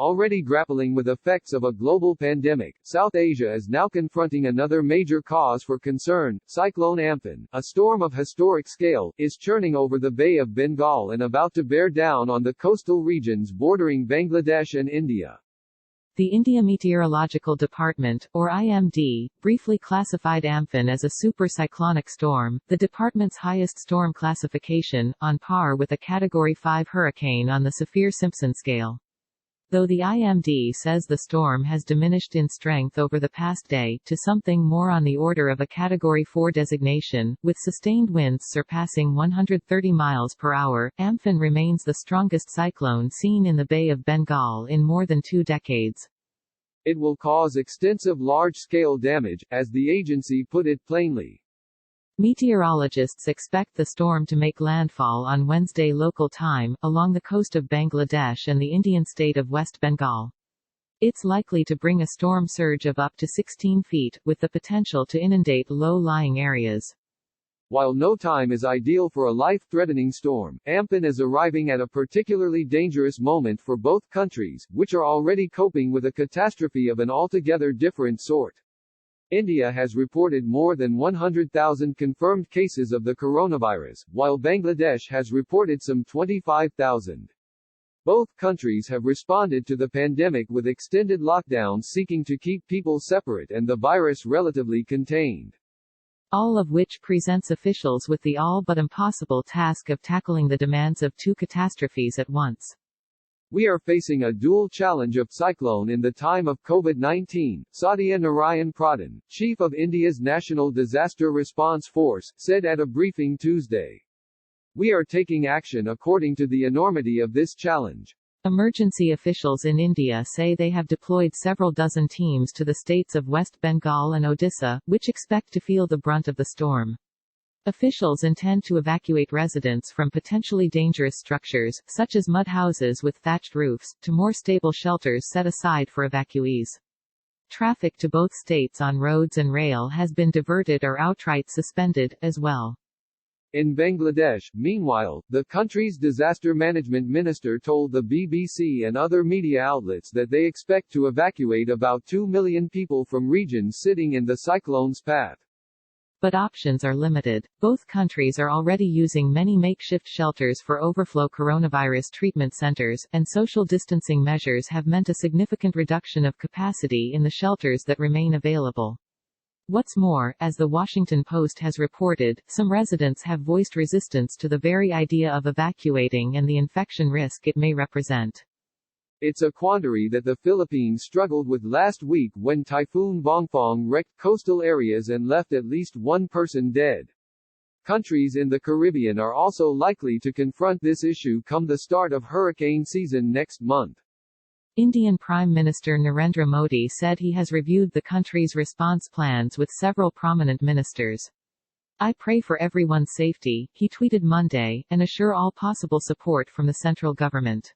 Already grappling with effects of a global pandemic, South Asia is now confronting another major cause for concern. Cyclone Amphan, a storm of historic scale, is churning over the Bay of Bengal and about to bear down on the coastal regions bordering Bangladesh and India. The India Meteorological Department, or IMD, briefly classified Amphan as a supercyclonic storm, the department's highest storm classification, on par with a Category 5 hurricane on the Saffir-Simpson scale. Though the IMD says the storm has diminished in strength over the past day, to something more on the order of a Category 4 designation, with sustained winds surpassing 130 miles per hour, Amphan remains the strongest cyclone seen in the Bay of Bengal in more than 2 decades. It will cause extensive large-scale damage, as the agency put it plainly. Meteorologists expect the storm to make landfall on Wednesday local time, along the coast of Bangladesh and the Indian state of West Bengal. It's likely to bring a storm surge of up to 16 feet, with the potential to inundate low-lying areas. While no time is ideal for a life-threatening storm, Amphan is arriving at a particularly dangerous moment for both countries, which are already coping with a catastrophe of an altogether different sort. India has reported more than 100,000 confirmed cases of the coronavirus, while Bangladesh has reported some 25,000. Both countries have responded to the pandemic with extended lockdowns seeking to keep people separate and the virus relatively contained. All of which presents officials with the all but impossible task of tackling the demands of 2 catastrophes at once. We are facing a dual challenge of cyclone in the time of COVID-19, Satya Narayan Pradhan, chief of India's National Disaster Response Force, said at a briefing Tuesday. We are taking action according to the enormity of this challenge. Emergency officials in India say they have deployed several dozen teams to the states of West Bengal and Odisha, which expect to feel the brunt of the storm. Officials intend to evacuate residents from potentially dangerous structures, such as mud houses with thatched roofs, to more stable shelters set aside for evacuees. Traffic to both states on roads and rail has been diverted or outright suspended, as well. In Bangladesh, meanwhile, the country's disaster management minister told the BBC and other media outlets that they expect to evacuate about 2 million people from regions sitting in the cyclone's path. But options are limited. Both countries are already using many makeshift shelters for overflow coronavirus treatment centers, and social distancing measures have meant a significant reduction of capacity in the shelters that remain available. What's more, as the Washington Post has reported, some residents have voiced resistance to the very idea of evacuating and the infection risk it may represent. It's a quandary that the Philippines struggled with last week when Typhoon Bongfong wrecked coastal areas and left at least 1 person dead. Countries in the Caribbean are also likely to confront this issue come the start of hurricane season next month. Indian Prime Minister Narendra Modi said he has reviewed the country's response plans with several prominent ministers. I pray for everyone's safety, he tweeted Monday, and assure all possible support from the central government.